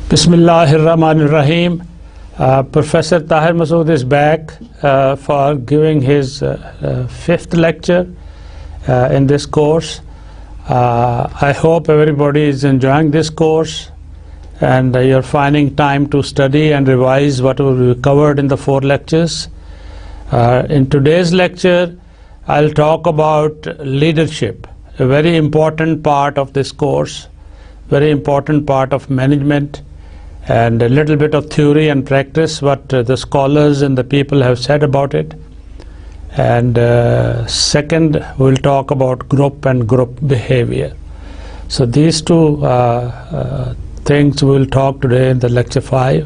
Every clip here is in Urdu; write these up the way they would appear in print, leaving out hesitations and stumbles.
Bismillah ar-Rahman ar-Rahim. Professor Tahir Masood is back for giving his fifth lecture in this course. I hope everybody is enjoying this course and you're finding time to study and revise what will be covered in the 4 lectures. In today's lecture, I'll talk about leadership, a very important part of this course, very important part of management, and a little bit of theory and practice, what the scholars and the people have said about it. And second, we'll talk about group and group behavior. So these 2 things we'll talk today in the lecture 5.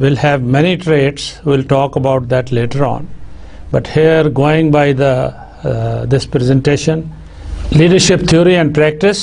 will have many traits. We'll talk about that later on. But here, going by this presentation, leadership theory and practice,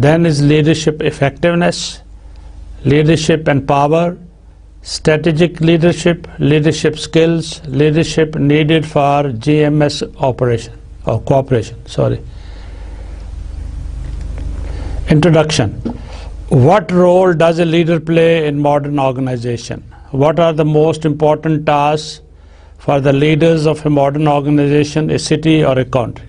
Then is leadership effectiveness, leadership and power, strategic leadership, leadership skills, leadership needed for GMS operation or cooperation. Introduction. What role does a leader play in modern organization? What are the most important tasks for the leaders of a modern organization, a city or a country?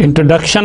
Introduction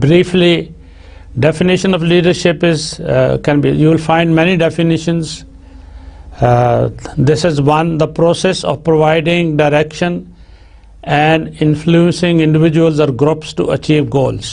briefly definition of leadership is you will find many definitions. This is one, the process of providing direction and influencing individuals or groups to achieve goals.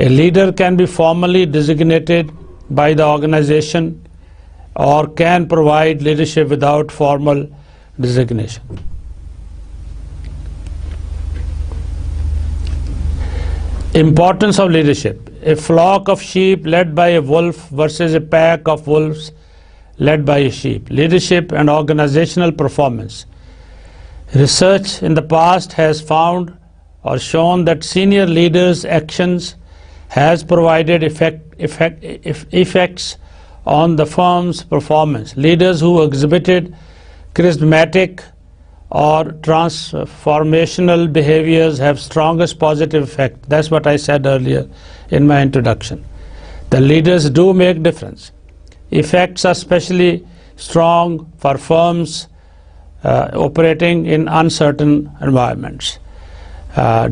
A leader can be formally designated by the organization or can provide leadership without formal designation. Importance of leadership. A flock of sheep led by a wolf versus a pack of wolves led by a sheep. Leadership and organizational performance. Research in the past has found or shown that senior leaders' actions has provided effects on the firm's performance. Leaders who exhibited charismatic or transformational behaviors have strongest positive effect. That's what I said earlier in my introduction. The leaders do make difference. Effects are especially strong for firms operating in uncertain environments.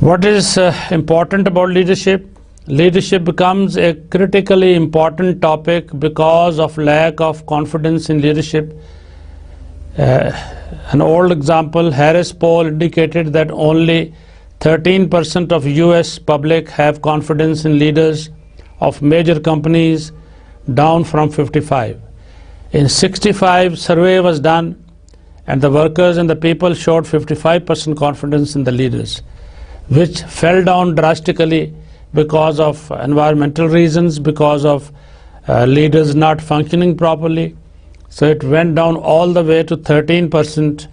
What is important about leadership? Leadership becomes a critically important topic because of lack of confidence in leadership. An old example, Harris poll indicated that only 13% of US public have confidence in leaders of major companies, down from 55. In 65, survey was done and the workers and the people showed 55% confidence in the leaders, which fell down drastically because of environmental reasons, because of leaders not functioning properly. So it went down all the way to 13%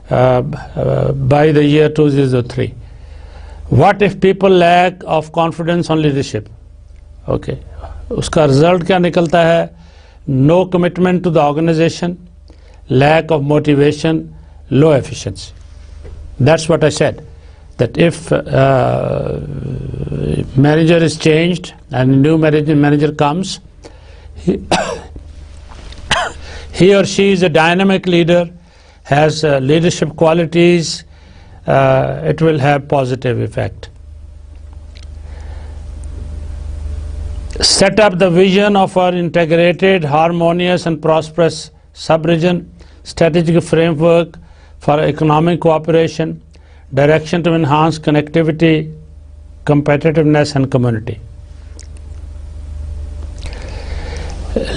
by the year 2003. What if people lack of confidence on leadership? Okay, uska result kya nikalta hai? No commitment to the organization, lack of motivation, low efficiency. That's what I said. That if manager is changed and a new manager comes, he or she is a dynamic leader, has leadership qualities, it will have positive effect. Set up the vision of our integrated, harmonious and prosperous sub-region, strategic framework for economic cooperation, direction to enhance connectivity, competitiveness and community.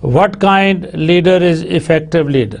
What kind leader is effective leader?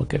okay?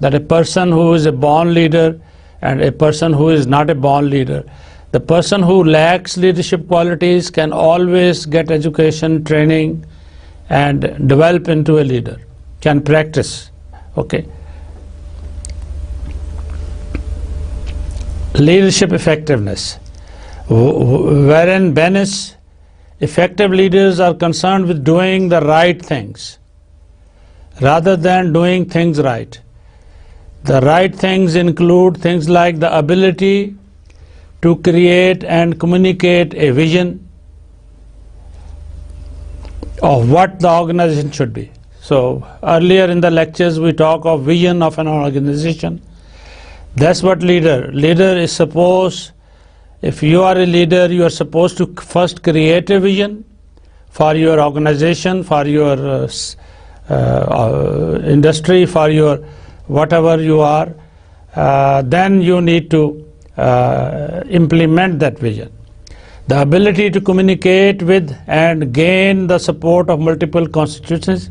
that a person who is a born leader and a person who is not a born leader, the person who lacks leadership qualities can always get education, training and develop into a leader, can practice, okay? Leadership effectiveness. Warren Bennis, effective leaders are concerned with doing the right things rather than doing things right. The right things include things like the ability to create and communicate a vision of what the organization should be. So earlier in the lectures we talk of vision of an organization. That's what leader is supposed, if you are a leader, you are supposed to first create a vision for your organization, for your industry, for your whatever you are, then you need to implement that vision. The ability to communicate with and gain the support of multiple constituencies,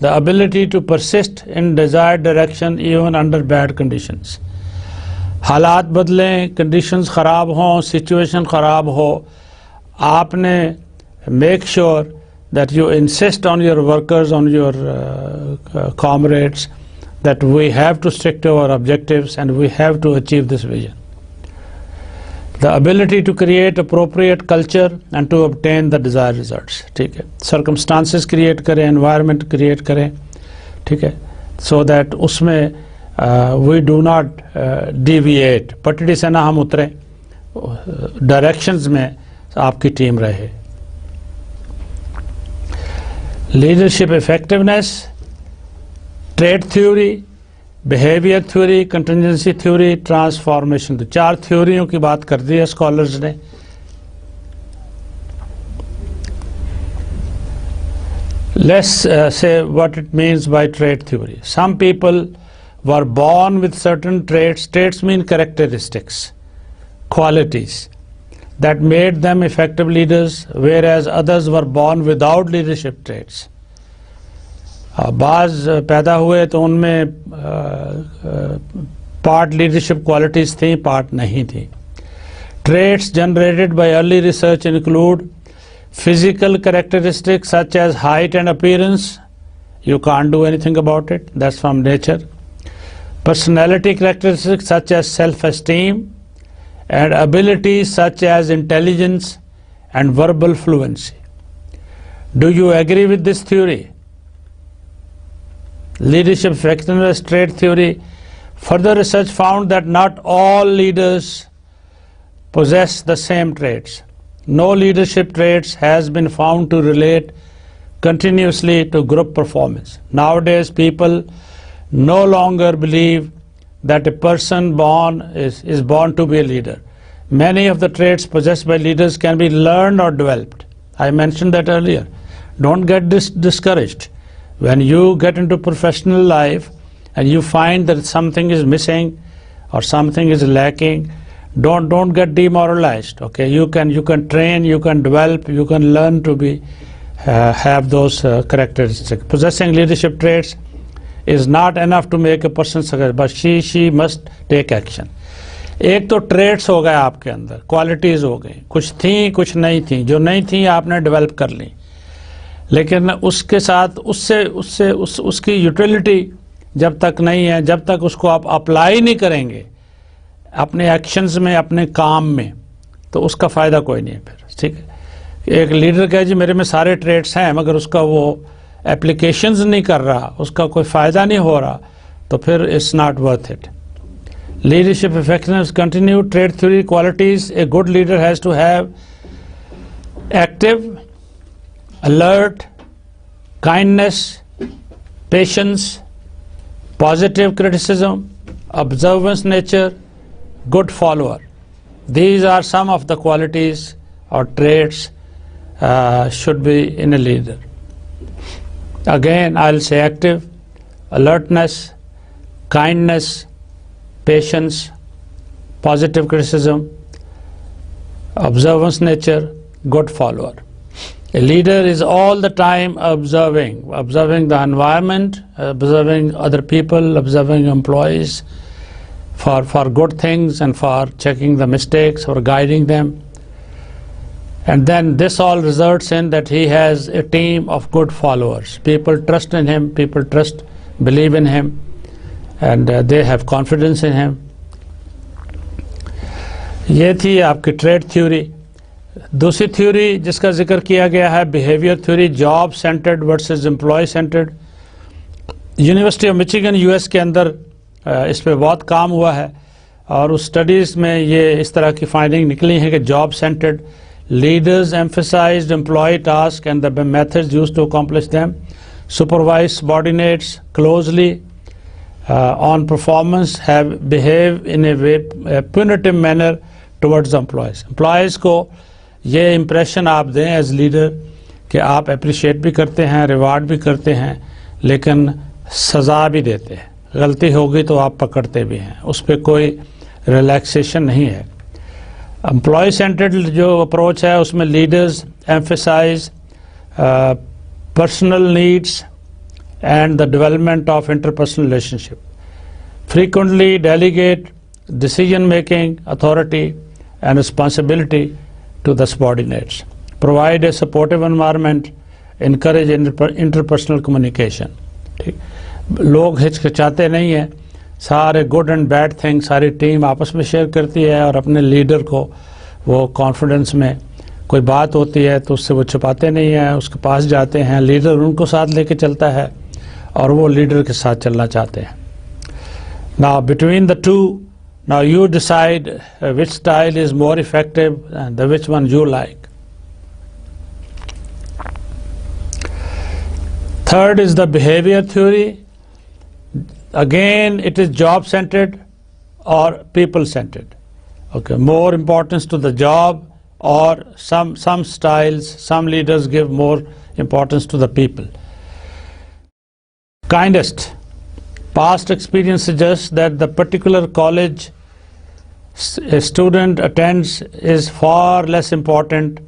The ability to persist in desired direction even under bad conditions. حالات بدلیں, کنڈیشنز خراب ہوں, سچویشن خراب ہو, آپ نے make sure that you insist on your workers, on your comrades, that we have to stick to our objectives and we have to achieve this vision. The ability to create appropriate culture and to obtain the desired results. ٹھیک ہے, circumstances create کریں, environment create کریں, ٹھیک ہے, so that اس میں we do not deviate, پٹڑی سے نہ ہم اتریں, ڈائریکشنز میں آپ کی ٹیم رہے. Leadership effectiveness, trait theory, behaviour theory, contingency theory, transformation. تو 4 تھیوریوں کی بات کر دی ہے اسکالرز نے. Let's say what it means by trait theory. Some people were born with certain traits. Traits mean characteristics, qualities that made them effective leaders, whereas others were born without leadership traits. بعض پیدا ہوئے تو ان میں پارٹ لیڈرشپ کوالٹیز تھیں, پارٹ نہیں تھیں. Traits generated by early research include physical characteristics such as height and appearance. You can't do anything about it, that's from nature. Personality characteristics such as self-esteem, and abilities such as intelligence and verbal fluency. Do you agree with this theory? Leadership effectiveness trait theory. Further research found that not all leaders possess the same traits. No leadership traits has been found to relate continuously to group performance. Nowadays, people no longer believe that a person is born to be a leader. Many of the traits possessed by leaders can be learned or developed. I mentioned that earlier. Don't get discouraged. When you get into professional life and you find that something is missing or something is lacking, don't get demoralized. Okay, you can train, you can develop, you can learn to be have those characteristics. Possessing leadership traits is not enough to make a person successful, but she must take action. ایک تو ٹریٹس ہو گئے آپ کے اندر, کوالٹیز ہو گئی, کچھ تھیں کچھ نہیں تھیں, جو نہیں تھیں آپ نے ڈیولپ کر لیں, لیکن اس کے ساتھ اس کی یوٹیلیٹی جب تک نہیں ہے, جب تک اس کو آپ اپلائی نہیں کریں گے اپنے ایکشنز میں, اپنے کام میں, تو اس کا فائدہ کوئی نہیں ہے پھر. ٹھیک ہے, ایک لیڈر کہے جی میرے میں سارے ٹریٹس ہیں مگر اس کا وہ اپلیکیشنز نہیں کر رہا, اس کا کوئی فائدہ نہیں ہو رہا, تو پھر it's not worth it. Leadership effectiveness continued. Trait theory qualities. A good leader has to have active, alert, kindness, patience, positive criticism, observance nature, good follower. These are some of the qualities or traits should be in a leader. Again, I'll say active, alertness, kindness, patience, positive criticism, observance nature, good follower. A leader is all the time observing the environment, observing other people, observing employees for good things and for checking the mistakes or guiding them. And then this all results in that he has a team of good followers. People trust in him, believe in him, and they have confidence in him. یہ تھی آپ کی ٹریٹ تھیوری. دوسری تھیوری جس کا ذکر کیا گیا ہے behaviour theory, job centred versus employee centred. University of Michigan U S کے اندر اس پہ بہت کام ہوا ہے, اور اس اسٹڈیز میں یہ اس طرح کی فائنڈنگ نکلی ہیں کہ job centred leaders emphasized employee tasks and the methods used to accomplish them, supervise subordinates closely on performance, behave in a punitive manner towards employees. Employees کو یہ امپریشن آپ دیں ایز لیڈر کہ آپ اپریشیٹ بھی کرتے ہیں, ریوارڈ بھی کرتے ہیں, لیکن سزا بھی دیتے ہیں. غلطی ہوگی تو آپ پکڑتے بھی ہیں, اس پہ کوئی ریلیکسیشن نہیں ہے. امپلائی سینٹرڈ جو اپروچ ہے اس میں leaders emphasize personal needs and the development of interpersonal relationship, frequently delegate decision-making authority and responsibility to the subordinates. Provide a supportive environment, encourage interpersonal communication. ٹھیک, لوگ ہچکچاتے نہیں ہیں, سارے گڈ اینڈ بیڈ تھنگ ساری ٹیم آپس میں شیئر کرتی ہے, اور اپنے لیڈر کو وہ کانفیڈنس میں کوئی بات ہوتی ہے تو اس سے وہ چھپاتے نہیں ہیں, اس کے پاس جاتے ہیں, لیڈر ان کو ساتھ لے کے چلتا ہے اور وہ لیڈر کے ساتھ چلنا چاہتے ہیں. Now between the two, now you decide which style is more effective and which one you like. Third is the behavior theory. Again, it is job-centered or people-centered. Okay, more importance to the job, or some styles, some leaders give more importance to the people. Kindest. Past experience suggests that the particular college a student attends is far less important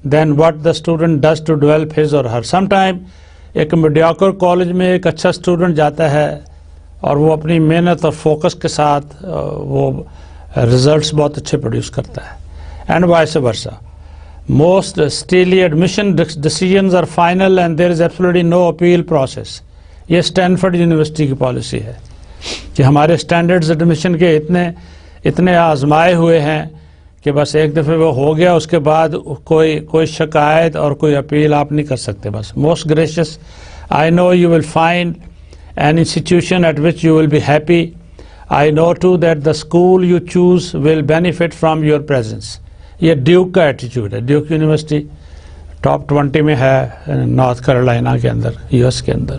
than what the student does to develop his or her. Sometimes ایک میڈیاکر کالج میں ایک اچھا اسٹوڈنٹ جاتا ہے اور وہ اپنی محنت اور فوکس کے ساتھ وہ ریزلٹس بہت اچھے پروڈیوس کرتا ہے, and vice versa. Mostly admission decisions are final and there is absolutely no appeal process. یہ اسٹینفورڈ یونیورسٹی کی پالیسی ہے کہ ہمارے اسٹینڈرڈز ایڈمیشن کے اتنے آزمائے ہوئے ہیں کہ بس ایک دفعہ وہ ہو گیا, اس کے بعد کوئی شکایت اور کوئی اپیل آپ نہیں کر سکتے. بس most gracious, I know you will find an institution at which you will be happy. I know too that the school you choose will benefit from your presence. یہ ڈیوک کا ایٹیچیوڈ ہے. ڈیوک یونیورسٹی ٹاپ 20 میں ہے نارتھ کیرولینا کے اندر, US کے اندر.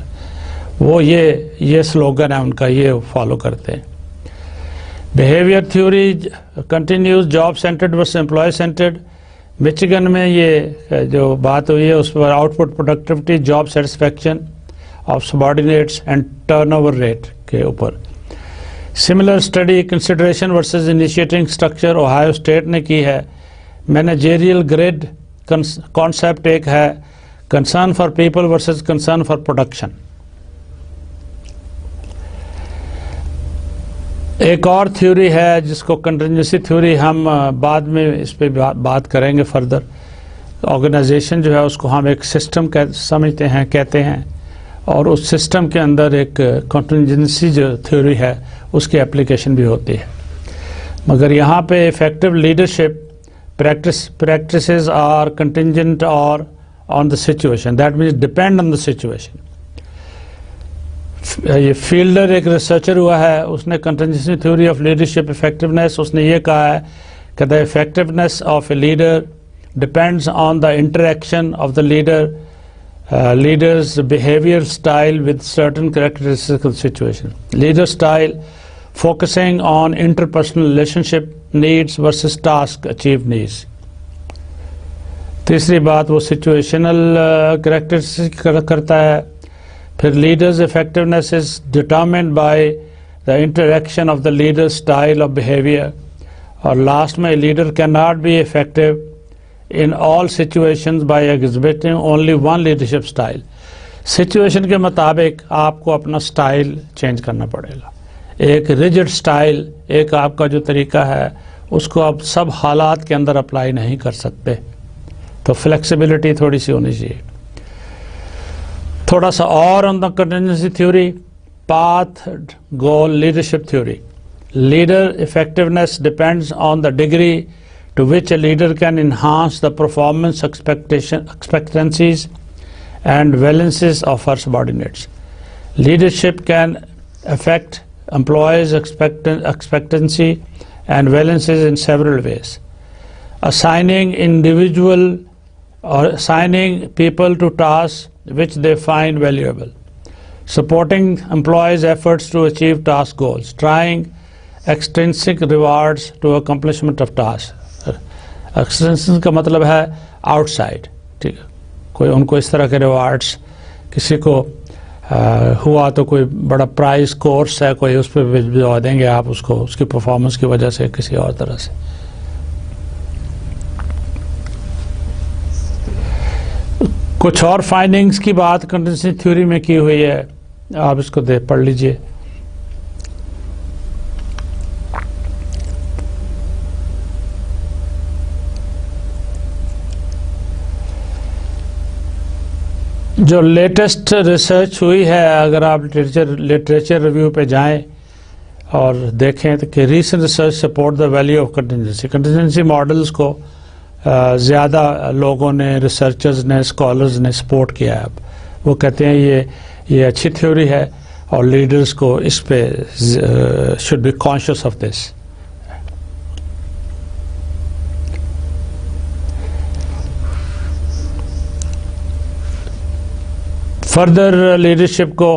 وہ یہ سلوگن ہے ان کا, یہ فالو کرتے ہیں. Behaviour theory continues job centred versus employee centred. Michigan میں یہ جو بات ہوئی ہے اس پر output productivity, job satisfaction of subordinates and turnover rate کے اوپر. Similar study consideration versus initiating structure Ohio state نے کی ہے. مینیجریل گریڈ کانسیپٹ ایک ہے, concern for people versus concern for production. ایک اور تھیوری ہے جس کو کنٹینجنسی تھیوری, ہم بعد میں اس پہ بات کریں گے فردر. آرگنائزیشن جو ہے اس کو ہم ایک سسٹم سمجھتے ہیں, کہتے ہیں, اور اس سسٹم کے اندر ایک کنٹینجنسی جو تھیوری ہے اس کی اپلیکیشن بھی ہوتی ہے. مگر یہاں پہ effective leadership practices are contingent اور on the situation, that means depend on the situation. یہ فیلڈر ایک ریسرچر ہوا ہے, اس نے contingency theory of leadership effectiveness, اس نے یہ کہا ہے کہ the effectiveness of a leader depends on the interaction of the leader's behavior style with certain characteristical situation. Leader style focusing on interpersonal relationship needs versus task achieved needs. تیسری بات وہ situational characteristics کرتا ہے. پھر leader's effectiveness is determined by the interaction of the leader's style of behavior. اور last میں leader cannot be effective in all situations by exhibiting only one leadership style. Situation کے مطابق آپ کو اپنا سٹائل چینج کرنا پڑے گا. ایک ریجڈ سٹائل, ایک آپ کا جو طریقہ ہے اس کو آپ سب حالات کے اندر اپلائی نہیں کر سکتے, تو فلیکسیبلٹی تھوڑی سی ہونی چاہیے. تھوڑا سا اور on the contingency theory, path goal leadership theory. Leader effectiveness depends on the degree to which a leader can enhance the performance expectancies and values of her subordinates. Leadership can affect employees' expectancy and values in several ways. Assigning people to tasks which they find valuable. Supporting employees' efforts to achieve task goals. Trying extrinsic rewards to accomplishment of tasks. Extension کا مطلب ہے آؤٹ سائڈ, ٹھیک ہے, کوئی ان کو اس طرح کے ریوارڈس, کسی کو ہوا تو کوئی بڑا پرائز کورس ہے کوئی, اس پہ بھجوا دیں گے آپ اس کو, اس کی پرفارمنس کی وجہ سے کسی اور طرح سے. کچھ اور فائنڈنگز کی بات کنٹینجنسی تھیوری میں کی ہوئی ہے, آپ اس کو پڑھ لیجئے. جو لیٹسٹ ریسرچ ہوئی ہے، اگر آپ لٹریچر ریویو پہ جائیں اور دیکھیں تو کہ recent research support the value of contingency models کو زیادہ لوگوں نے، ریسرچرز نے، اسکالرز نے سپورٹ کیا ہے. اب وہ کہتے ہیں یہ اچھی تھیوری ہے اور لیڈرز کو اس پہ should be conscious of this. Further leadership کو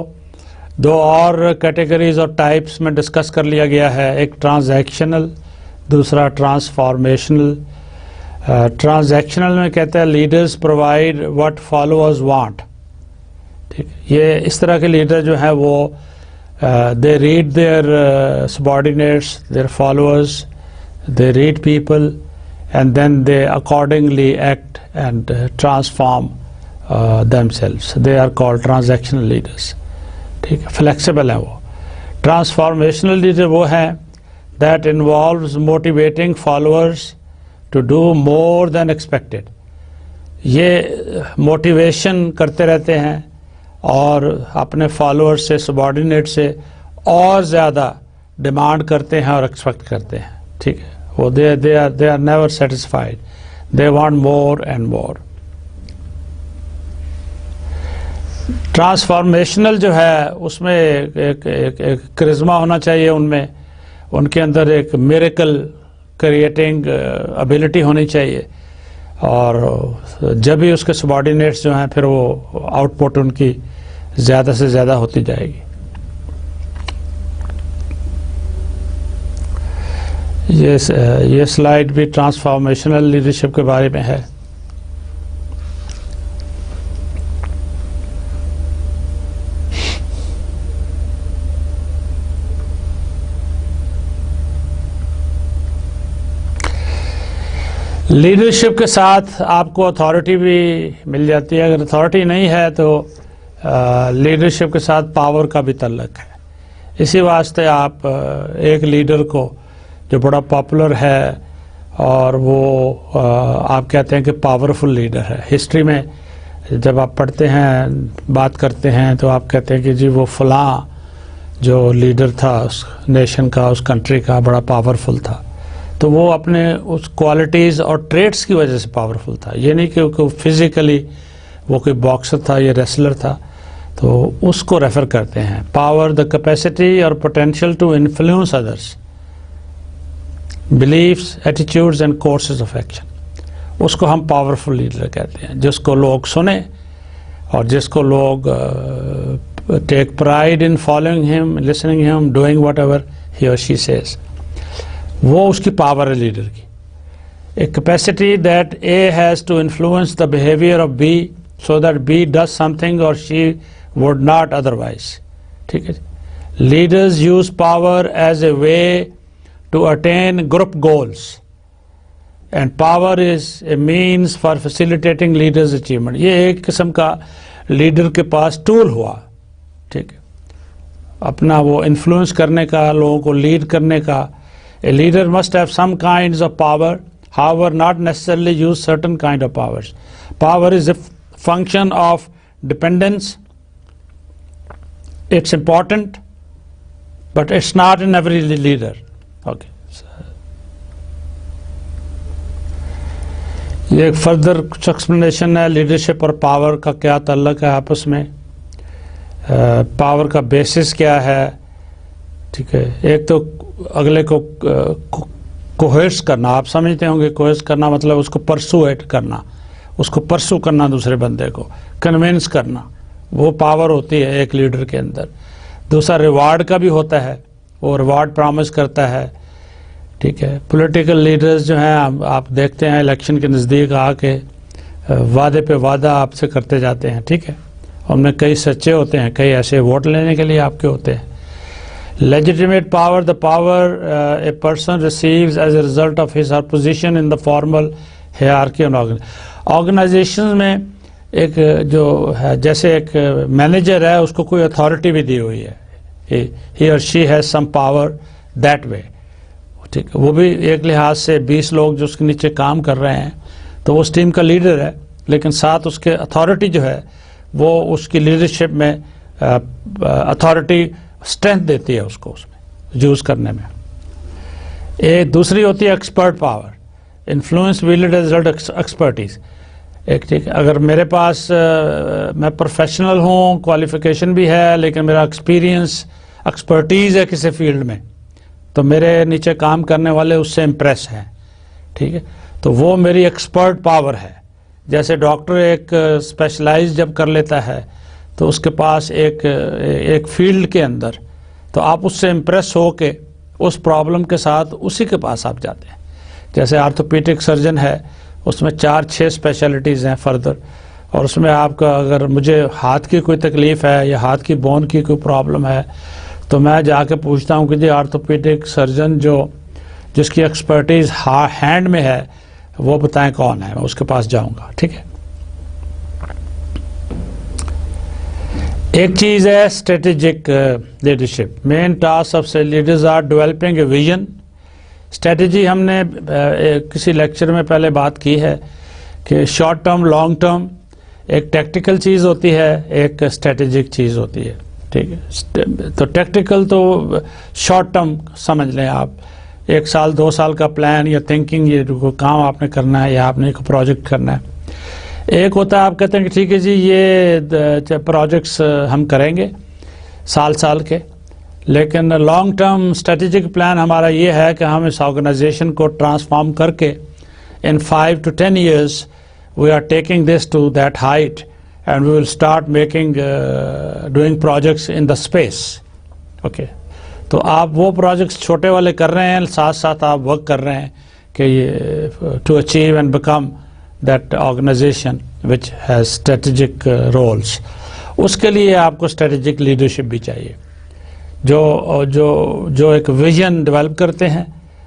دو اور کیٹیگریز اور ٹائپس میں ڈسکس کر لیا گیا ہے، ایک ٹرانزیکشنل، دوسرا ٹرانسفارمیشنل. ٹرانزیکشنل میں کہتا ہے leaders provide what followers want. ٹھیک، یہ اس طرح کے لیڈر جو ہیں وہ they read their subordinates, their followers, they read people and then they accordingly act and transform themselves. They are called transactional leaders. ٹھیک ہے، فلیکسیبل ہیں وہ. ٹرانسفارمیشنل لیڈر وہ ہیں that involves motivating followers to do more than expected. یہ موٹیویشن کرتے رہتے ہیں اور اپنے فالوور سے، سبارڈینیٹ سے اور زیادہ ڈیمانڈ کرتے ہیں اور ایکسپیکٹ کرتے ہیں. ٹھیک ہے، وہ they are never satisfied. They want more and more. Transformational جو ہے اس میں ایک کرزما ہونا چاہیے، ان کے اندر ایک میریکل کریٹنگ ابیلٹی ہونی چاہیے، اور جب ہی اس کے سبارڈینیٹس جو ہیں پھر وہ آؤٹ پٹ ان کی زیادہ سے زیادہ ہوتی جائے گی. یہ سلائیڈ بھی ٹرانسفارمیشنل لیڈرشپ کے بارے میں ہے. لیڈرشپ کے ساتھ آپ کو اتھارٹی بھی مل جاتی ہے. اگر اتھارٹی نہیں ہے تو لیڈرشپ کے ساتھ پاور کا بھی تعلق ہے. اسی واسطے آپ ایک لیڈر کو جو بڑا پاپولر ہے اور وہ آپ کہتے ہیں کہ پاورفل لیڈر ہے، ہسٹری میں جب آپ پڑھتے ہیں، بات کرتے ہیں تو آپ کہتے ہیں کہ جی وہ فلاں جو لیڈر تھا اس نیشن کا، اس کنٹری کا، بڑا پاورفل تھا. تو وہ اپنے اس کوالٹیز اور ٹریٹس کی وجہ سے پاورفل تھا. یہ نہیں کہ فزیکلی وہ کوئی باکسر تھا یا ریسلر تھا. تو اس کو ریفر کرتے ہیں power, the capacity or potential to influence others, beliefs, attitudes and courses of action. اس کو ہم پاورفل لیڈر کہتے ہیں، جس کو لوگ سنیں اور جس کو لوگ ٹیک پرائڈ ان فالوئنگ ہم، لسننگ ہم، ڈوئنگ واٹ ایور ہی اور شی سیز. وہ اس کی پاور ہے لیڈر کی. A capacity that A has to influence the behaviour of B so that B does something or she would not otherwise. ٹھیک ہے، leaders use power as a way to attain group goals and power is a means for facilitating leaders achievement. یہ ایک قسم کا لیڈر کے پاس ٹول ہوا. ٹھیک ہے، اپنا وہ انفلوئنس کرنے کا، لوگوں کو لیڈ کرنے کا. A leader must have some kinds of power, however not necessarily use certain kind of powers. Power is a function of dependence. It's important, but it's not in every leader. Okay. یہ ایک فردر کچھ ایکسپلینیشن ہے لیڈرشپ اور پاور کا کیا تعلق ہے آپس میں، پاور کا بیسس کیا ہے. ٹھیک ہے، ایک تو اگلے کو کوہرس کرنا. آپ سمجھتے ہوں گے کوہرس کرنا مطلب اس کو پرسویٹ کرنا، اس کو پرسو کرنا، دوسرے بندے کو کنونس کرنا. وہ پاور ہوتی ہے ایک لیڈر کے اندر. دوسرا ریوارڈ کا بھی ہوتا ہے، وہ ریوارڈ پرامس کرتا ہے. ٹھیک ہے، پولیٹیکل لیڈرز جو ہیں آپ دیکھتے ہیں الیکشن کے نزدیک آ کے وعدے پہ وعدہ آپ سے کرتے جاتے ہیں. ٹھیک ہے، ان میں کئی سچے ہوتے ہیں، کئی ایسے ووٹ لینے کے لیے آپ کے ہوتے ہیں. Legitimate power, the power a person receives as a result of his or position in the formal hierarchy and organizations میں ایک جو ہے جیسے ایک مینیجر ہے اس کو کوئی اتھارٹی بھی دی ہوئی ہے. He or she has some power that way. ٹھیک ہے، وہ بھی ایک لحاظ سے 20 لوگ جو اس کے نیچے کام کر رہے ہیں تو وہ اس ٹیم کا لیڈر ہے، لیکن ساتھ اس کے اتھارٹی جو ہے وہ اس کی لیڈرشپ میں اتھارٹی اسٹرینتھ دیتی ہے اس کو اس میں یوز کرنے میں. ایک دوسری ہوتی ہے expert power, influence valid as result expertise. ٹھیک ہے, اگر میرے پاس میں پروفیشنل ہوں, کوالیفیکیشن بھی ہے, لیکن میرا ایکسپیرینس ایکسپرٹیز ہے کسی فیلڈ میں, تو میرے نیچے کام کرنے والے اس سے امپریس ہیں. ٹھیک ہے, تو وہ میری ایکسپرٹ پاور ہے. جیسے ڈاکٹر ایک اسپیشلائز جب کر لیتا ہے تو اس کے پاس ایک فیلڈ کے اندر, تو آپ اس سے امپریس ہو کے اس پرابلم کے ساتھ اسی کے پاس آپ جاتے ہیں. جیسے آرتھوپیڈک سرجن ہے, اس میں 4-6 اسپیشلٹیز ہیں فردر, اور اس میں آپ کا اگر مجھے ہاتھ کی کوئی تکلیف ہے یا ہاتھ کی بون کی کوئی پرابلم ہے تو میں جا کے پوچھتا ہوں کہ جی آرتھوپیڈک سرجن جس کی ایکسپرٹیز ہینڈ میں ہے وہ بتائیں کون ہے, میں اس کے پاس جاؤں گا. ٹھیک ہے. ایک چیز ہے strategic leadership. Main task of leaders are developing a vision. Strategy ہم نے کسی لیکچر میں پہلے بات کی ہے کہ شارٹ ٹرم, لانگ ٹرم, ایک ٹیکٹیکل چیز ہوتی ہے, ایک اسٹریٹجک چیز ہوتی ہے. ٹھیک ہے, تو ٹیکٹیکل تو شارٹ ٹرم سمجھ لیں آپ, 1 سال 2 سال کا پلان یا تھنکنگ, یہ کام آپ نے کرنا ہے یا آپ نے ایک پروجیکٹ کرنا ہے. ایک ہوتا ہے آپ کہتے ہیں کہ ٹھیک ہے جی یہ پروجیکٹس ہم کریں گے سال کے, لیکن لانگ ٹرم اسٹریٹجک پلان ہمارا یہ ہے کہ ہم اس آرگنائزیشن کو ٹرانسفارم کر کے ان 5 to 10 years we are taking this to that height and we will start making doing projects in the space. Okay. تو آپ وہ پروجیکٹس چھوٹے والے کر رہے ہیں, ساتھ ساتھ آپ ورک کر رہے ہیں کہ یہ to achieve and become that organization which has strategic roles. اس کے لیے آپ کو اسٹریٹجک لیڈرشپ بھی چاہیے جو ایک ویژن ڈیولپ کرتے ہیں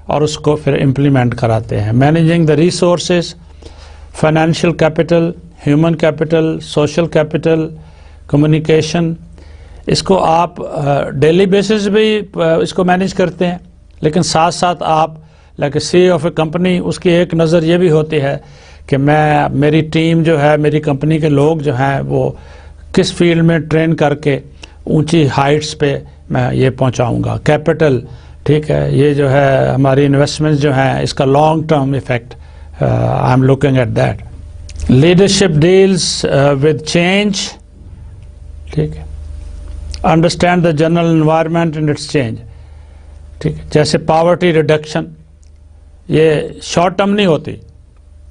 اور اس کو پھر امپلیمنٹ کراتے ہیں. Managing the resources, financial capital, human capital, social capital, communication, اس کو آپ ڈیلی بیسس بھی اس کو مینیج کرتے ہیں, لیکن ساتھ ساتھ آپ like see of a company, اس کی ایک نظر یہ بھی ہوتی ہے کہ میری ٹیم جو ہے, میری کمپنی کے لوگ جو ہیں وہ کس فیلڈ میں ٹرین کر کے اونچی ہائٹس پہ میں یہ پہنچاؤں گا. کیپٹل, ٹھیک ہے, یہ جو ہے ہماری انویسٹمنٹ جو ہیں اس کا long term effect, I am looking at that. Leadership deals with change. ٹھیک ہے, understand the general environment and its change. ٹھیک ہے, جیسے پاورٹی ریڈکشن, یہ شارٹ ٹرم نہیں ہوتی,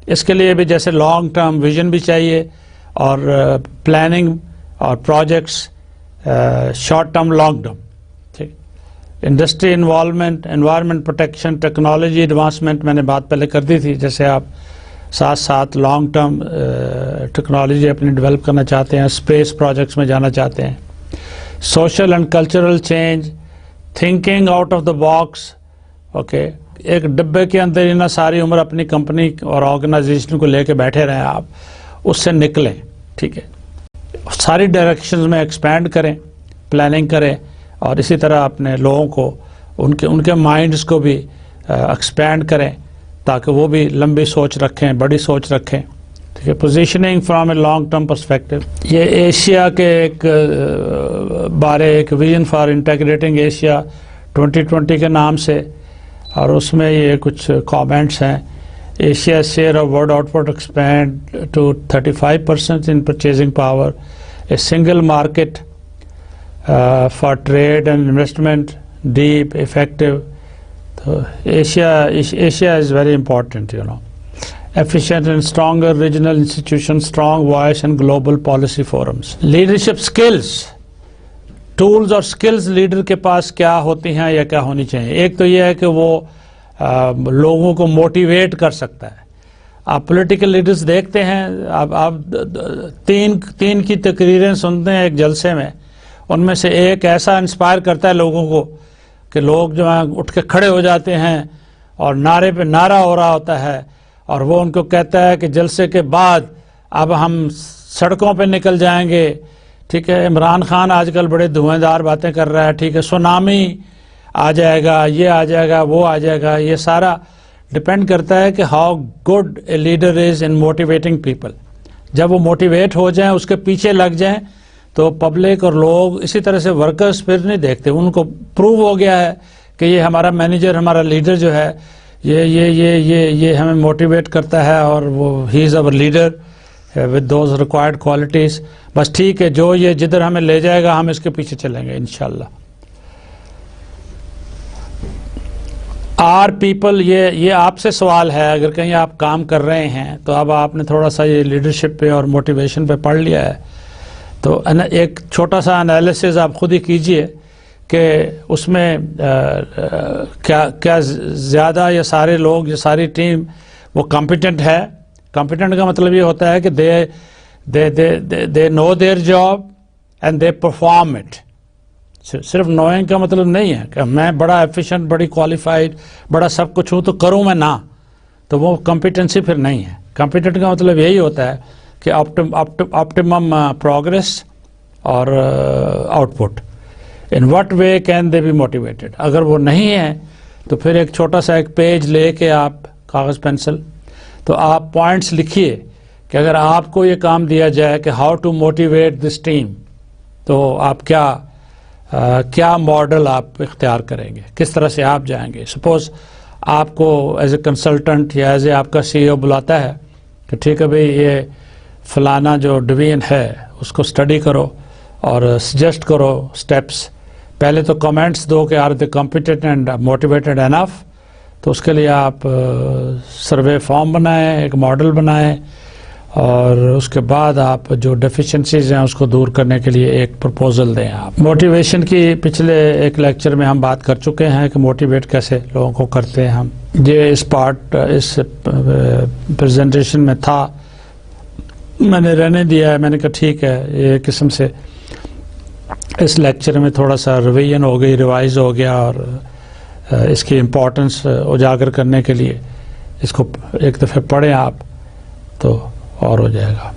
اس کے لیے بھی جیسے لانگ ٹرم ویژن بھی چاہیے اور پلاننگ اور projects short term long term. ٹھیک, industry involvement, environment protection, technology advancement, میں نے بات پہلے کر دی تھی, جیسے آپ ساتھ ساتھ لانگ ٹرم ٹیکنالوجی اپنی ڈیولپ کرنا چاہتے ہیں, اسپیس پروجیکٹس میں جانا چاہتے ہیں. Social and cultural change, thinking out of the box. Okay, ایک ڈبے کے اندر ہی نہ ساری عمر اپنی کمپنی اور آرگنائزیشن کو لے کے بیٹھے رہیں, آپ اس سے نکلیں. ٹھیک ہے, ساری ڈائریکشنز میں ایکسپینڈ کریں, پلاننگ کریں, اور اسی طرح اپنے لوگوں کو ان کے مائنڈز کو بھی ایکسپینڈ کریں تاکہ وہ بھی لمبی سوچ رکھیں, بڑی سوچ رکھیں. ٹھیک ہے, positioning from a long term perspective. یہ ایشیا کے ایک بارے ایک ویژن فار انٹیگریٹنگ ایشیا 2020 کے نام سے, اور اس میں یہ کچھ کامنٹس ہیں. Asia share of world output expand to 35% in purchasing power, a single market for trade and investment, deep effective. تو Asia is very important, you know. Efficient and stronger regional institutions, strong voice and global policy forums. Leadership skills, tools اور skills لیڈر کے پاس کیا ہوتی ہیں یا کیا ہونی چاہیے. ایک تو یہ ہے کہ وہ لوگوں کو موٹیویٹ کر سکتا ہے. آپ پولیٹیکل لیڈرز دیکھتے ہیں, آپ تین کی تقریریں سنتے ہیں ایک جلسے میں, ان میں سے ایک ایسا انسپائر کرتا ہے لوگوں کو کہ لوگ جو ہیں اٹھ کے کھڑے ہو جاتے ہیں اور نعرے پہ نعرہ ہو رہا ہوتا ہے, اور وہ ان کو کہتا ہے کہ جلسے کے بعد اب ہم سڑکوں پہ نکل جائیں گے. ٹھیک ہے, عمران خان آج کل بڑے دھویں دار باتیں کر رہا ہے. ٹھیک ہے, سونامی آ جائے گا, یہ آ جائے گا, وہ آ جائے گا. یہ سارا ڈپینڈ کرتا ہے کہ how good a leader is in motivating people. جب وہ موٹیویٹ ہو جائیں، اس کے پیچھے لگ جائیں، تو پبلک اور لوگ اسی طرح سے ورکرز پھر نہیں دیکھتے. ان کو پروو ہو گیا ہے کہ یہ ہمارا مینیجر، ہمارا لیڈر جو ہے یہ ہمیں موٹیویٹ کرتا ہے، اور وہ he is our leader with those required qualities. بس ٹھیک ہے، جو یہ جدھر ہمیں لے جائے گا ہم اس کے پیچھے چلیں گے انشاءاللہ. آر پیپل، یہ آپ سے سوال ہے. اگر کہیں آپ کام کر رہے ہیں تو اب آپ نے تھوڑا سا یہ لیڈرشپ پہ اور موٹیویشن پہ پڑھ لیا ہے، تو ایک چھوٹا سا انالیسز آپ خود ہی کیجئے کہ اس میں کیا زیادہ یا سارے لوگ یا ساری ٹیم وہ کمپیٹنٹ ہے. کمپیٹنٹ کا مطلب یہ ہوتا ہے کہ they know their job and they perform it. صرف نوئنگ کا مطلب نہیں ہے کہ میں بڑا ایفیشینٹ، بڑی کوالیفائڈ، بڑا سب کچھ ہوں تو کروں میں نہ، تو وہ کمپیٹنسی پھر نہیں ہے. کمپیٹنٹ کا مطلب یہی ہوتا ہے کہ آپٹیمم پروگریس اور output. In what way can they be motivated. اگر وہ نہیں ہے تو پھر ایک چھوٹا سا ایک پیج لے کے آپ کاغذ پینسل، تو آپ پوائنٹس لکھیے کہ اگر آپ کو یہ کام دیا جائے کہ how to motivate this team, تو آپ کیا ماڈل آپ اختیار کریں گے، کس طرح سے آپ جائیں گے. سپوز آپ کو ایز اے کنسلٹنٹ یا ایز اے آپ کا CEO بلاتا ہے کہ ٹھیک ہے بھئی یہ فلانا جو ڈویژن ہے اس کو اسٹڈی کرو اور سجیسٹ کرو سٹیپس. پہلے تو کمنٹس دو کہ are they competent and motivated enough. تو اس کے لیے آپ سروے فارم بنائیں، ایک ماڈل بنائیں، اور اس کے بعد آپ جو ڈیفیشنسیز ہیں اس کو دور کرنے کے لیے ایک پرپوزل دیں. آپ موٹیویشن کی پچھلے ایک لیکچر میں ہم بات کر چکے ہیں کہ موٹیویٹ کیسے لوگوں کو کرتے ہیں ہم. یہ اس پریزنٹیشن میں تھا، میں نے رہنے دیا ہے. میں نے کہا ٹھیک ہے، یہ قسم سے اس لیکچر میں تھوڑا سا ریویژن ہو گئی، ریوائز ہو گیا، اور اس کی امپورٹنس اجاگر کرنے کے لیے اس کو ایک دفعہ پڑھیں آپ تو اور ہو جائے گا.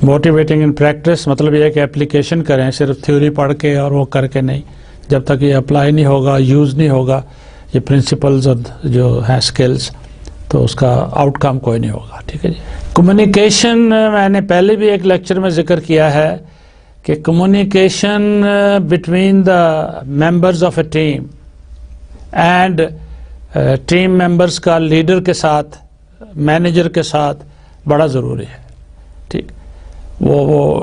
موٹیویٹنگ ان پریکٹس مطلب یہ ہے کہ اپلیکیشن کریں، صرف تھیوری پڑھ کے اور وہ کر کے نہیں. جب تک یہ اپلائی نہیں ہوگا، یوز نہیں ہوگا یہ پرنسپلز جو ہیں اسکلز، تو اس کا آؤٹ کم کوئی نہیں ہوگا. ٹھیک ہے جی. کمیونیکیشن میں نے پہلے بھی ایک لیکچر میں ذکر کیا ہے کہ communication between the members of a team and team members کا لیڈر کے ساتھ، مینیجر کے ساتھ بڑا ضروری ہے. ٹھیک، وہ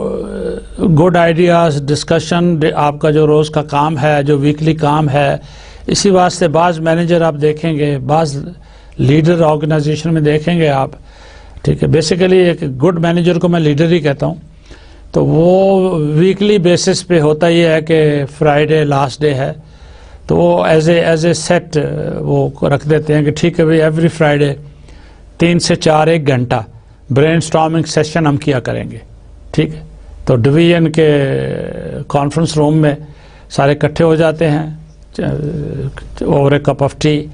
گڈ آئیڈیاز ڈسکشن آپ کا جو روز کا کام ہے، جو ویکلی کام ہے. اسی واسطے بعض مینیجر آپ دیکھیں گے، بعض لیڈر آرگنائزیشن میں دیکھیں گے آپ. ٹھیک ہے، بیسیکلی ایک گڈ مینیجر کو میں لیڈر ہی کہتا ہوں. تو وہ ویکلی بیسس پہ ہوتا یہ ہے کہ فرائیڈے لاسٹ ڈے ہے تو وہ ایز اے سیٹ وہ رکھ دیتے ہیں کہ ٹھیک ہے بھائی ایوری فرائیڈے 3 سے 4 1 گھنٹہ برین سٹارمنگ سیشن ہم کیا کریں گے. ٹھیک ہے، تو ڈویژن کے کانفرنس روم میں سارے اکٹھے ہو جاتے ہیں over a cup of T,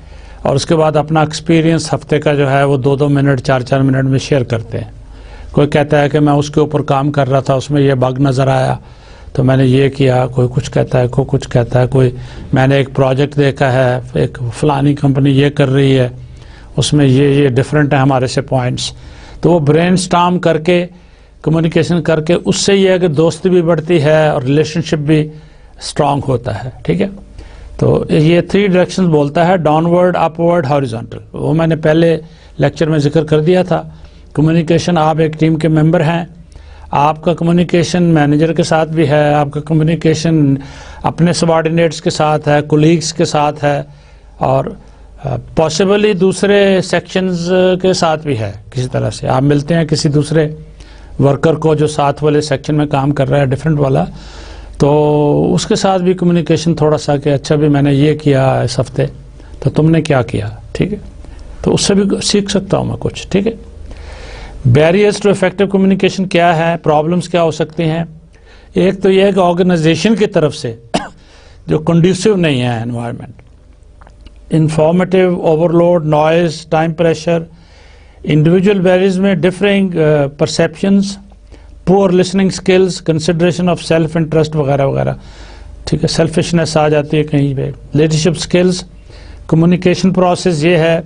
اور اس کے بعد اپنا ایکسپیرینس ہفتے کا جو ہے وہ 2 منٹ 4 منٹ میں شیئر کرتے ہیں. کوئی کہتا ہے کہ میں اس کے اوپر کام کر رہا تھا، اس میں یہ بگ نظر آیا تو میں نے یہ کیا. کوئی کچھ کہتا ہے، کوئی کچھ کہتا ہے. کوئی میں نے ایک پروجیکٹ دیکھا ہے، ایک فلانی کمپنی یہ کر رہی ہے، اس میں یہ ڈفرینٹ ہیں ہمارے سے پوائنٹس. تو وہ برین سٹارم کر کے کمیونیکیشن کر کے اس سے یہ ہے کہ دوستی بھی بڑھتی ہے اور ریلیشن شپ بھی اسٹرانگ ہوتا ہے. ٹھیک ہے، تو یہ 3 ڈائریکشن بولتا ہے، ڈاؤن ورڈ، اپ ورڈ، ہاریزونٹل. وہ میں نے پہلے لیکچر میں ذکر کر دیا تھا. کمیونیکیشن، آپ ایک ٹیم کے ممبر ہیں، آپ کا کمیونیکیشن مینیجر کے ساتھ بھی ہے، آپ کا کمیونیکیشن اپنے سبارڈینیٹس کے ساتھ ہے، کولیگس کے ساتھ ہے، اور پاسبلی دوسرے سیکشنز کے ساتھ بھی ہے. کسی طرح سے آپ ملتے ہیں کسی دوسرے ورکر کو جو ساتھ والے سیکشن میں کام کر رہا ہے ڈیفرنٹ والا، تو اس کے ساتھ بھی کمیونیکیشن تھوڑا سا کہ اچھا بھی میں نے یہ کیا اس ہفتے تو تم نے کیا کیا. ٹھیک ہے، تو اس سے بھی سیکھ سکتا ہوں میں کچھ. ٹھیک ہے. بیریئرز ٹو افیکٹو کمیونیکیشن کیا ہے، پرابلمس کیا ہو سکتی ہیں. ایک تو یہ ہے کہ آرگنائزیشن کی طرف سے جو کنڈیوسو نہیں ہے environment, informative overload, noise, time pressure, individual barriers میں differing perceptions, poor listening skills, consideration of self interest وغیرہ وغیرہ. ٹھیک ہے، سیلفشنس آ جاتی ہے کہیں پہ. لیڈرشپ سکلز، کمیونیکیشن پروسیس یہ ہے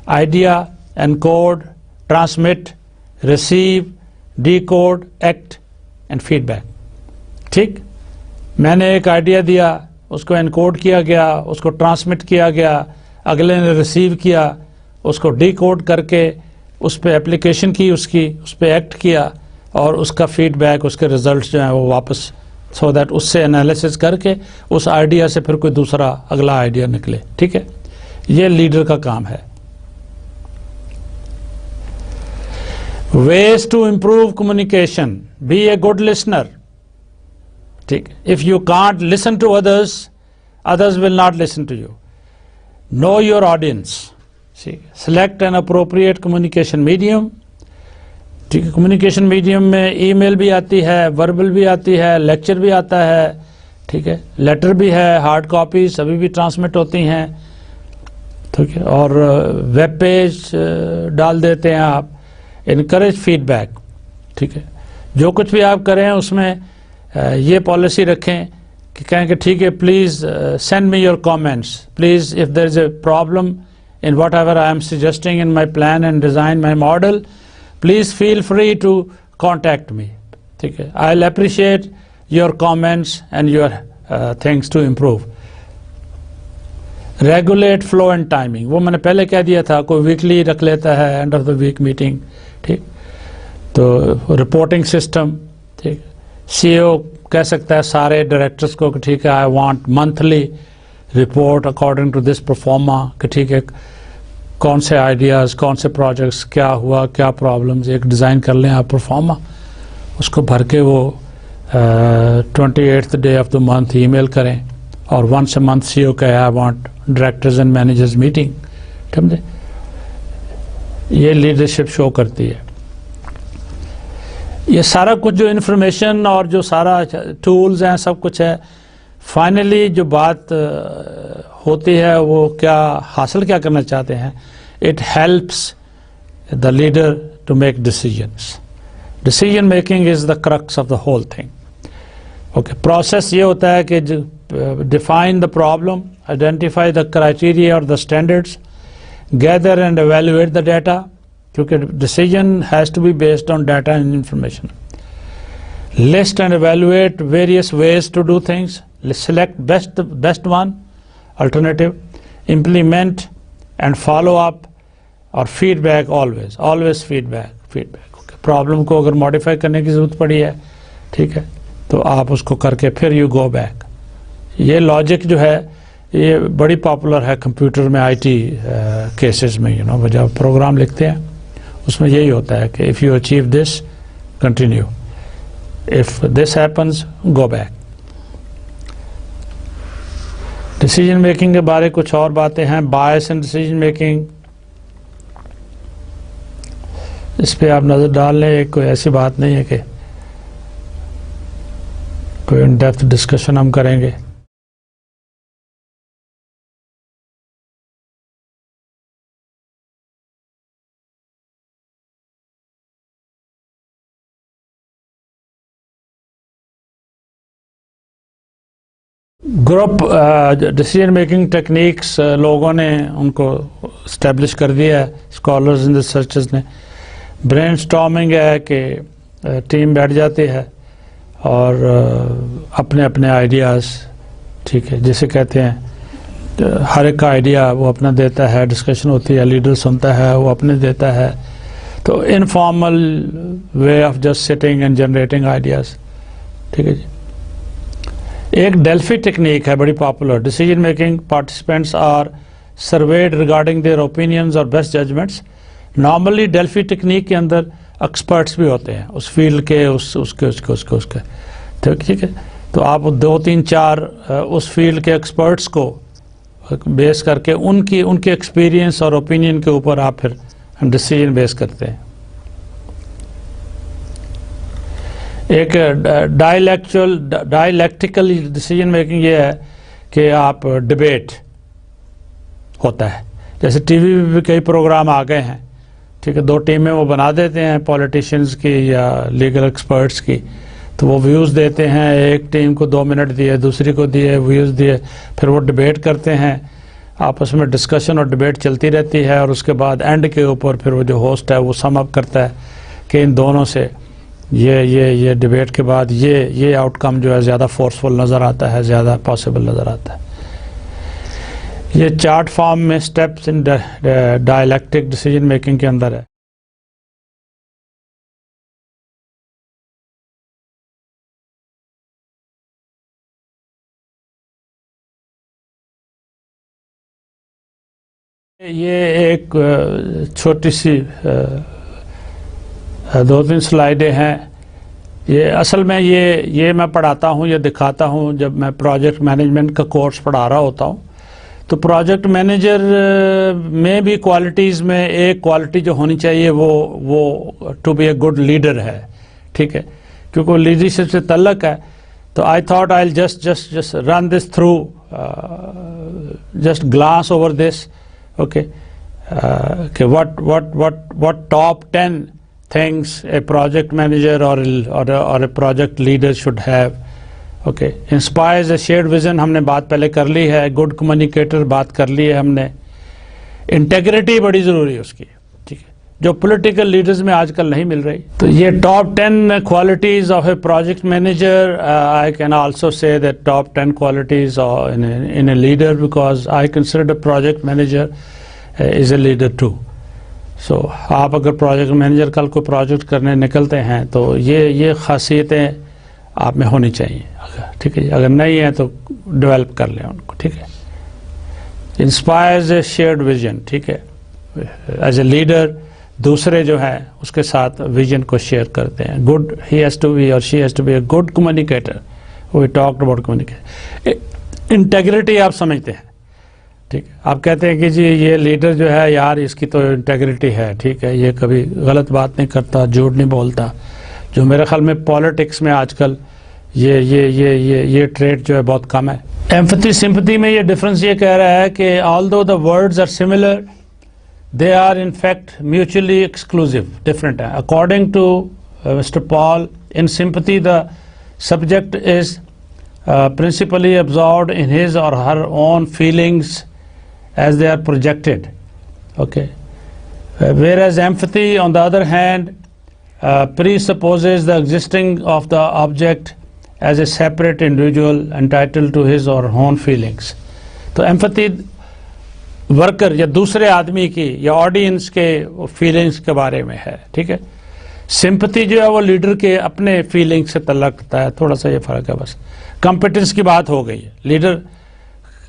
idea, انکوڈ، transmit, receive, decode, act and feedback. ٹھیک، میں نے ایک آئیڈیا دیا، اس کو انکوڈ کیا گیا، اس کو ٹرانسمٹ کیا گیا، اگلے نے ریسیو کیا، اس کو ڈیکوڈ کر کے اس پہ اپلیکیشن کی، اس پہ ایکٹ کیا، اور اس کا فیڈ بیک، اس کے ریزلٹس جو ہیں وہ واپس، سو دیٹ اس سے انالیسس کر کے اس آئیڈیا سے پھر کوئی دوسرا اگلا آئیڈیا نکلے. ٹھیک ہے، یہ لیڈر کا کام ہے. ways to improve communication: be a good listener. ٹھیک، if you can't listen to others, others will not listen to you. Know your audience. Select an appropriate communication medium. ٹھیک ہے، کمیونیکیشن میڈیم میں ای میل بھی آتی ہے، وربل بھی آتی ہے، لیکچر بھی آتا ہے، ٹھیک ہے، لیٹر بھی ہے، ہارڈ کاپیز ابھی بھی ٹرانسمٹ ہوتی ہیں. ٹھیک ہے، اور ویب پیج ڈال دیتے ہیں آپ. Encourage feedback. ٹھیک ہے، جو کچھ بھی آپ کریں اس میں یہ پالیسی رکھیں کہ کہیں کہ ٹھیک ہے، please send me your comments, please if there is a problem in whatever I am suggesting in my plan and design my model, please feel free to contact me. ٹھیک ہے، I'll appreciate your comments and your things to improve. Regulate flow and timing. وہ میں نے پہلے کہہ دیا تھا، کوئی ویکلی رکھ لیتا ہے end of the week meeting. ٹھیک، تو رپورٹنگ سسٹم. ٹھیک، سی او کہہ سکتا ہے سارے ڈائریکٹرس کو کہ ٹھیک ہے، I want monthly report according to this proforma, کہ ٹھیک ہے کون سے آئیڈیاز، کون سے پروجیکٹس، کیا ہوا، کیا پرابلمز، ایک ڈیزائن کر لیں آپ پرفارما، اس کو بھر کے وہ 28th day of the month ای میل کریں، اور once a month سی او کہ I want directors and managers meeting. سمجھے، یہ لیڈرشپ شو کرتی ہے. یہ سارا کچھ جو انفارمیشن اور جو سارا ٹولز ہیں سب کچھ ہے، فائنلی جو بات ہوتی ہے وہ کیا حاصل کیا کرنا چاہتے ہیں. It helps the leader to make decisions. Decision making is the crux of the whole thing. Okay, process یہ ہوتا ہے کہ define the problem, identify the criteria or the standards, gather and evaluate the data, کیونکہ decision has to be based on data and information. List and evaluate various ways to do things. Select best one, alternative. Implement and follow up or feedback always. Always feedback. Okay. Problem کو اگر modify کرنے کی ضرورت پڑی ہے، ٹھیک ہے، تو آپ اس کو کر کے پھر you go back. یہ لاجک جو ہے یہ بڑی پاپولر ہے کمپیوٹر میں، آئی ٹی کیسز میں. جب پروگرام لکھتے ہیں اس میں یہی ہوتا ہے کہ if you achieve this, continue. If this happens, go back. Decision making کے بارے کچھ اور باتیں ہیں. bias in decision making، اس پہ آپ نظر ڈال لیں. کوئی ایسی بات نہیں ہے کہ کوئی ان ڈیپتھ ڈسکشن ہم کریں گے. گروپ ڈیسیجن میکنگ ٹیکنیکس لوگوں نے ان کو اسٹیبلش کر دیا ہے، اسکالرز اینڈ ریسرچرز نے. برین اسٹارمنگ ہے کہ ٹیم بیٹھ جاتی ہے اور اپنے اپنے آئیڈیاز، ٹھیک ہے، جسے کہتے ہیں ہر ایک کا آئیڈیا وہ اپنا دیتا ہے، ڈسکشن ہوتی ہے، لیڈر سنتا ہے، وہ اپنے دیتا ہے. تو informal way of just sitting and generating ideas. ٹھیک ہے جی. ایک ڈیلفی ٹیکنیک ہے بڑی popular. Decision making participants are surveyed regarding their opinions or best judgements. Normally Delphi technique کے اندر ایکسپرٹس بھی ہوتے ہیں اس فیلڈ کے، اس کے. ٹھیک ہے، تو آپ 2 3 4 اس فیلڈ کے ایکسپرٹس کو بیس کر کے ان کے ایکسپیرینس اور اوپینین کے اوپر آپ پھر ڈیسیجن بیس کرتے ہیں. ایک ڈائلیکٹیکل ڈیسیجن میکنگ یہ ہے کہ آپ ڈبیٹ ہوتا ہے. جیسے ٹی وی میں بھی کئی پروگرام آ گئے ہیں، ٹھیک ہے، 2 ٹیمیں وہ بنا دیتے ہیں پولیٹیشینز کی یا لیگل ایکسپرٹس کی، تو وہ ویوز دیتے ہیں. ایک ٹیم کو 2 منٹ دیے، دوسری کو دیے، ویوز دیے، پھر وہ ڈبیٹ کرتے ہیں آپس میں. ڈسکشن اور ڈبیٹ چلتی رہتی ہے، اور اس کے بعد اینڈ کے اوپر پھر وہ جو ہوسٹ ہے وہ سم اپ کرتا ہے کہ ان دونوں سے یہ ڈبیٹ کے بعد یہ آؤٹ کم جو ہے زیادہ فورسفل نظر آتا ہے, زیادہ پاسبل نظر آتا ہے. یہ چارٹ فارم میں سٹیپس ان ڈائلیکٹک ڈیسیجن میکنگ کے اندر ہے. یہ ایک چھوٹی سی 2-3 سلائیڈیں ہیں. یہ اصل میں یہ میں پڑھاتا ہوں, یہ دکھاتا ہوں جب میں پروجیکٹ مینجمنٹ کا کورس پڑھا رہا ہوتا ہوں. تو پروجیکٹ مینیجر میں بھی کوالٹیز میں ایک کوالٹی جو ہونی چاہیے وہ to be a good leader ہے, ٹھیک ہے, کیونکہ وہ لیڈرشپ سے تعلق ہے. تو I thought I just run this through, just glass over this. Okay, what top 10 things a project manager or a project leader should have. Okay, inspires a shared vision ہم نے بات پہلے کر لی ہے. good communicator بات کر لی ہے ہم نے. integrity بڑی ضروری ہے اس کی, ٹھیک ہے, جو پولیٹیکل لیڈرز میں آج کل نہیں مل رہی. تو یہ top 10 qualities of a project manager. I can also say that top 10 qualities in a leader, because I consider the project manager is a leader too. So آپ اگر پروجیکٹ مینیجر کل کو پروجیکٹ کرنے نکلتے ہیں تو یہ خاصیتیں آپ میں ہونی چاہیے, ٹھیک ہے. اگر نہیں ہیں تو ڈیولپ کر لیں ان کو, ٹھیک ہے. انسپائرز اے شیئرڈ ویژن, ٹھیک ہے. ایز اے لیڈر دوسرے جو ہیں اس کے ساتھ ویژن کو شیئر کرتے ہیں. Good he has to be or she has to be a good communicator. We talked about communication. Integrity آپ سمجھتے ہیں, ٹھیک ہے. آپ کہتے ہیں کہ جی یہ لیڈر جو ہے یار اس کی تو انٹیگریٹی ہے, ٹھیک ہے, یہ کبھی غلط بات نہیں کرتا, جھوٹ نہیں بولتا. جو میرے خیال میں پالیٹکس میں آج کل یہ ٹریٹ جو ہے بہت کم ہے. ایمپتھی سمپتھی میں یہ ڈفرنس یہ کہہ رہا ہے کہ although the words are similar, they are in fact mutually exclusive, different ہیں. According to Mr. Paul, in sympathy the subject is principally absorbed in his or her own feelings as they are projected. Okay. Whereas empathy, on the other hand, presupposes the existing of the object as a separate individual entitled to his or her own feelings. تو empathy ورکر یا دوسرے آدمی کی یا آڈینس کے فیلنگس کے بارے میں ہے, ٹھیک ہے. سمپتھی جو ہے وہ لیڈر کے اپنے فیلنگ سے تعلق رکھتا ہے. تھوڑا سا یہ فرق ہے بس. کمپیٹنس کی بات ہو گئی ہے. لیڈر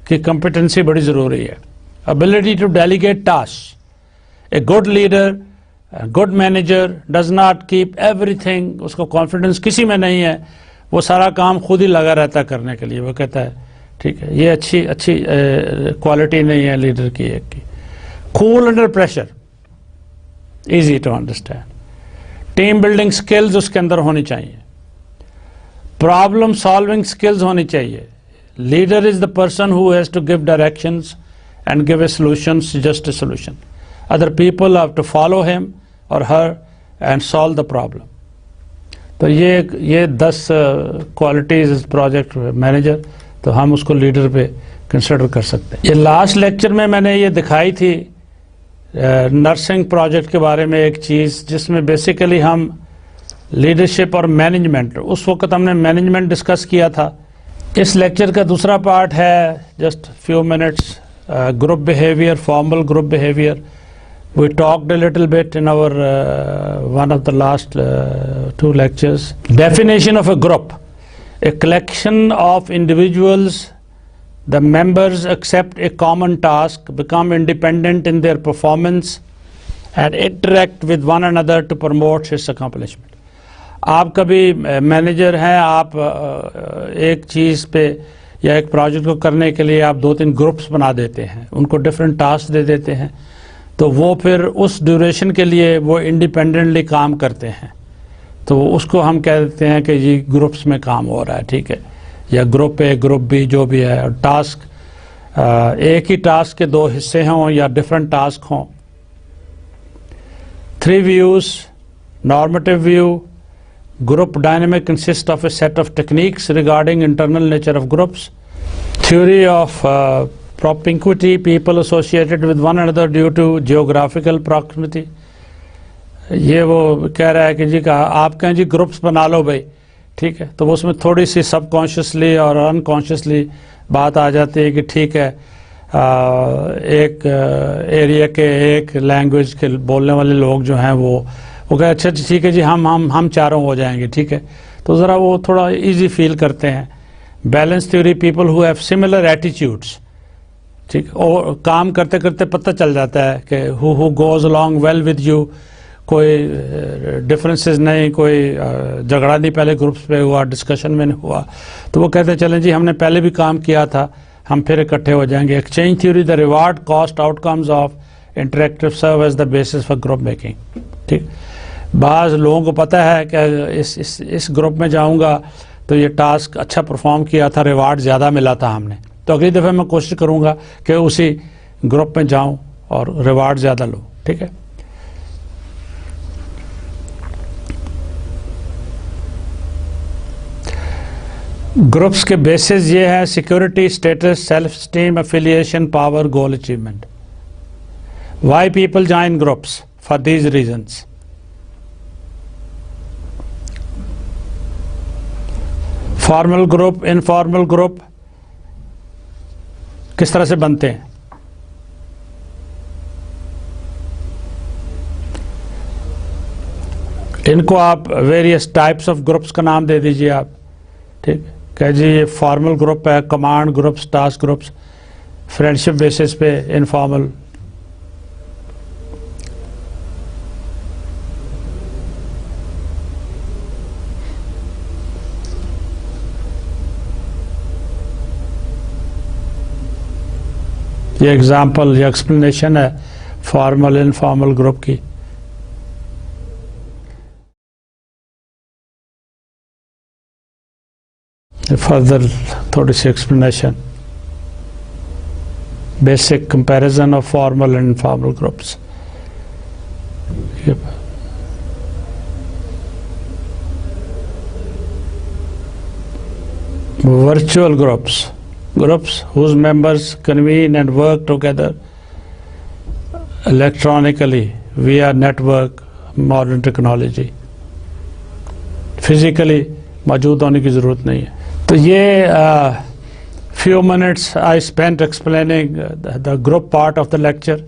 کی کمپیٹنسی بڑی ضروری ہے. ability to delegate tasks. A good leader, a good manager does not keep everything. اس کو کانفیڈنس کسی میں نہیں ہے, وہ سارا کام خود ہی لگا رہتا ہے کرنے کے لیے. وہ کہتا ہے ٹھیک ہے یہ اچھی کوالٹی نہیں ہے لیڈر کی. ایک کی cool under pressure, easy to understand. Team building skills اس کے اندر ہونی چاہیے. پرابلم سالونگ سکلز ہونی چاہیے. Leader is the person who has to give directions and give a solutions, just a solution. Other people have to follow him or her and solve the problem. تو یہ 10 کوالٹیز پروجیکٹ مینیجر, تو ہم اس کو لیڈر پہ کنسیڈر کر سکتے ہیں. یہ لاسٹ لیکچر میں نے یہ دکھائی تھی نرسنگ پروجیکٹ کے بارے میں ایک چیز, جس میں بیسیکلی ہم لیڈرشپ اور مینجمنٹ, اس وقت ہم نے مینجمنٹ ڈسکس کیا تھا. اس لیکچر کا دوسرا پارٹ ہے just few minutes, group behaviour, formal group behaviour. We talked a little bit in our one of the last 2 lectures. Definition of a group: a collection of individuals. The members accept a common task, become independent in their performance, and interact with one another to promote its accomplishment. آپ کبھی مینیجر ہیں, آپ ایک چیز پہ یا ایک پروجیکٹ کو کرنے کے لیے آپ 2-3 گروپس بنا دیتے ہیں, ان کو ڈفرینٹ ٹاسک دے دیتے ہیں, تو وہ پھر اس ڈیوریشن کے لیے وہ انڈیپینڈنٹلی کام کرتے ہیں. تو اس کو ہم کہہ دیتے ہیں کہ یہ گروپس میں کام ہو رہا ہے, ٹھیک ہے, یا گروپ اے گروپ بی جو بھی ہے. اور ٹاسک ایک ہی ٹاسک کے 2 حصے ہوں یا ڈفرینٹ ٹاسک ہوں. 3 views: normative view. Group dynamic consists of a set of techniques regarding internal nature of groups. Theory of propinquity: people associated with one another due to geographical proximity. یہ وہ کہہ رہا ہے کہ جی آپ کہیں جی گروپس بنا لو بھائی، ٹھیک ہے، تو اس میں تھوڑی سی سب کانشیسلی اور انکانشیسلی بات آ جاتی ہے کہ ٹھیک ہے ایک ایریا کے ایک لینگویج کے بولنے والے لوگ جو ہیں وہ کہے اچھا ٹھیک ہے جی ہم چاروں ہو جائیں گے، ٹھیک ہے، تو ذرا وہ تھوڑا ایزی فیل کرتے ہیں. Balance theory people who have similar attitudes, ٹھیک، اور کام کرتے کرتے پتہ چل جاتا ہے کہ who goes along well with you, کوئی ڈفرینسز نہیں، کوئی جھگڑا نہیں پہلے گروپس پہ ہوا، ڈسکشن میں نہیں ہوا، تو وہ کہتے ہیں چلیں جی ہم نے پہلے بھی کام کیا تھا، ہم پھر اکٹھے ہو جائیں گے. Exchange theory the reward cost out comes of interactive serve as the basis for group making. ٹھیک، بعض لوگوں کو پتہ ہے کہ اس گروپ میں جاؤں گا تو یہ ٹاسک اچھا پرفارم کیا تھا، ریوارڈ زیادہ ملا تھا ہم نے، تو اگلی دفعہ میں کوشش کروں گا کہ اسی گروپ میں جاؤں اور ریوارڈ زیادہ لوں. ٹھیک ہے، گروپس کے بیسز یہ ہیں: security, status, self esteem, affiliation, power, goal achievement. Why people join groups? For these reasons. Formal group, informal group کس طرح سے بنتے ہیں؟ ان کو آپ ویریس ٹائپس آف گروپس کا نام دے دیجئے آپ. ٹھیک، کہ جی یہ فارمل گروپ ہے، command groups, task groups, friendship basis پہ انفارمل. یہ ایگزامپل یا ایکسپلینیشن ہے فارمل انفارمل گروپ کی. فردر تھوڑی سی explanation, basic comparison of formal and informal groups. Virtual groups whose members convene and work together electronically via network, modern technology. Physically موجود ہونے کی ضرورت نہیں ہے. تو یہ few minutes I spent explaining the group part of the lecture.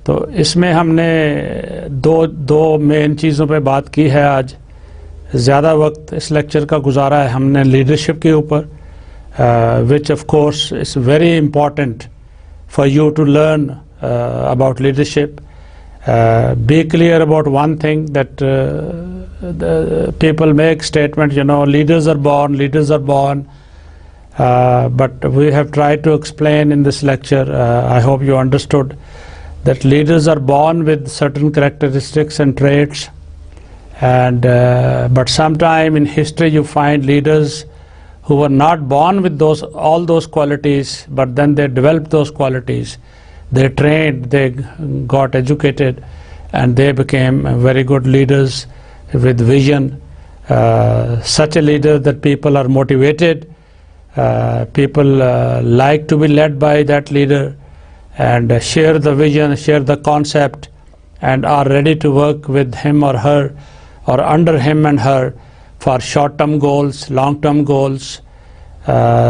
تو اس میں ہم نے دو مین چیزوں پہ بات کی ہے. آج زیادہ وقت اس لیکچر کا گزارا ہے ہم نے لیڈرشپ کے اوپر, which of course is very important for you to learn about leadership. Be clear about one thing, that the people make statement, leaders are born, but we have tried to explain in this lecture, I hope you understood, that leaders are born with certain characteristics and traits, and but sometime in history you find leaders who were not born with all those qualities, but then they developed those qualities. They trained, they got educated, and they became very good leaders with vision. Such a leader that people are motivated, people like to be led by that leader, and share the vision, share the concept, and are ready to work with him or her or under him and her for short-term goals, long-term goals.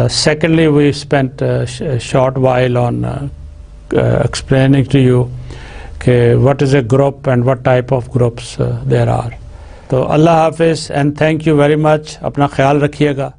Secondly, we spent a short while on explaining to you what is a group and what type of groups there are. So Allah Hafiz, and thank you very much. Apna khayal rakhiega.